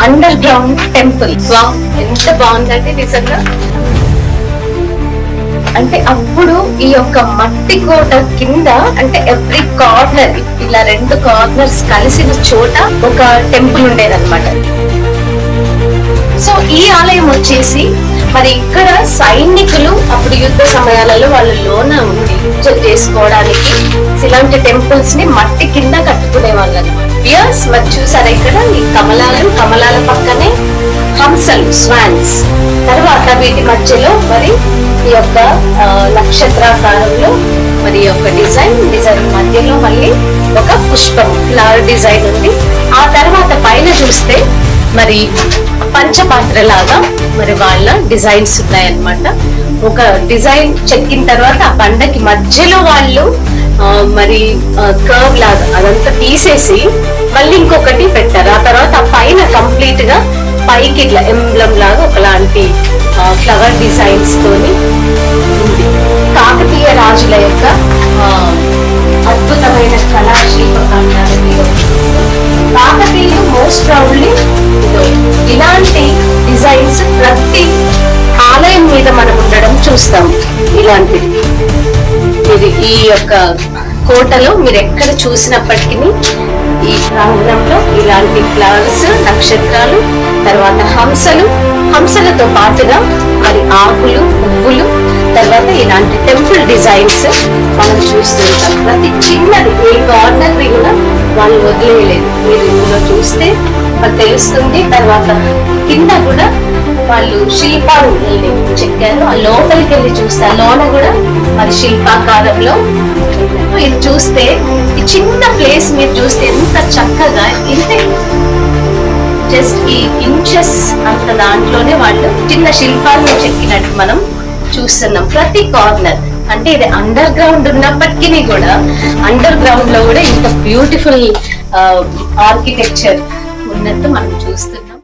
Under ground temple. ఎంత బాగుందంటే నిజంగా. అంటే అప్పుడు ఈ యొక్క మట్టి కోట కింద అంటే ఎవ్రీ కార్నర్ ఇలా 2 కార్నర్స్ కలిసిన చోట ఒక టెంపుల్ ఉండేదన్నమాట. సో ఈ ఆలయం వచ్చేసి మరి ఇక్కడ సైనికులు అప్పుడు యుద్ధ సమయాలలో వాళ్ళు లోన ఉండి పూజలు చేసుకోవడానికి ఇలాంటి టెంపుల్స్ ని మట్టి కింద కట్టుకునే వాళ్ళు అనమాట. మరి చూసారా ఇక్కడ ఈ కమలాల పక్కనే హంసలు, స్వాన్స్. తర్వాత వీటి మధ్యలో మరి ఈ యొక్క నక్షత్రాకారంలో మరి యొక్క డిజైన్ మధ్యలో మళ్ళీ ఒక పుష్పం ఫ్లవర్ డిజైన్ ఉంది. ఆ తర్వాత పైన చూస్తే మరి పంచపాత్ర లాగా మరి వాళ్ళ డిజైన్స్ ఉన్నాయన్నమాట. ఒక డిజైన్ చెక్కిన తర్వాత ఆ బండకి మధ్యలో వాళ్ళు మరి కర్వ్ లాగా అదంతా తీసేసి మళ్ళీ ఇంకొకటి పెట్టారు. ఆ తర్వాత ఆ పైన కంప్లీట్ గా పైకి ఇట్లా ఎంబ్లం లాగా ఒకలాంటి ఫ్లవర్ డిజైన్స్ తోని ఉంది. కాకతీయ రాజుల యొక్క అద్భుతమైన కళాశిల్పకాండాలు. కాకతీయులు మోస్ట్ ప్రౌడ్లీ ఇలాంటి డిజైన్స్ ప్రతి ఆలయం మీద మనం ఉండడం చూస్తాం. ఇలాంటిది ఇది ఈ యొక్క కోటలో మీరు ఎక్కడ చూసినప్పటికీ ఈ ప్రాంగణంలో ఇలాంటి ఫ్లవర్స్, నక్షత్రాలు, తర్వాత హంసలతో పాటుగా మరి ఆకులు, పువ్వులు, తర్వాత ఇలాంటి టెంపుల్ డిజైన్స్ మనం చూస్తుంటాం. ప్రతి చిన్నది ఏ కార్నర్ కూడా వాళ్ళు వదిలేయలేదు. మీరు ఇందులో చూస్తే మనకు తెలుస్తుంది. తర్వాత కింద కూడా వాళ్ళు శిల్పాలు చెక్కారు. ఆ లోపలికి వెళ్ళి చూస్తే లోన కూడా మరి శిల్పాకారంలో ఇది చూస్తే ఈ చిన్న ప్లేస్ మీరు చూస్తే ఎంత చక్కగా ఇంతే జస్ట్ ఈ ఇంచెస్ అంత దాంట్లోనే వాళ్ళు చిన్న శిల్పాలను చెక్కినట్టు మనం చూస్తున్నాం. ప్రతి కార్నర్ అంటే ఇది అండర్ గ్రౌండ్ ఉన్నప్పటికీ కూడా అండర్ గ్రౌండ్ లో కూడా ఇంత బ్యూటిఫుల్ ఆర్కిటెక్చర్ ఉన్నట్టు మనం చూస్తున్నాం.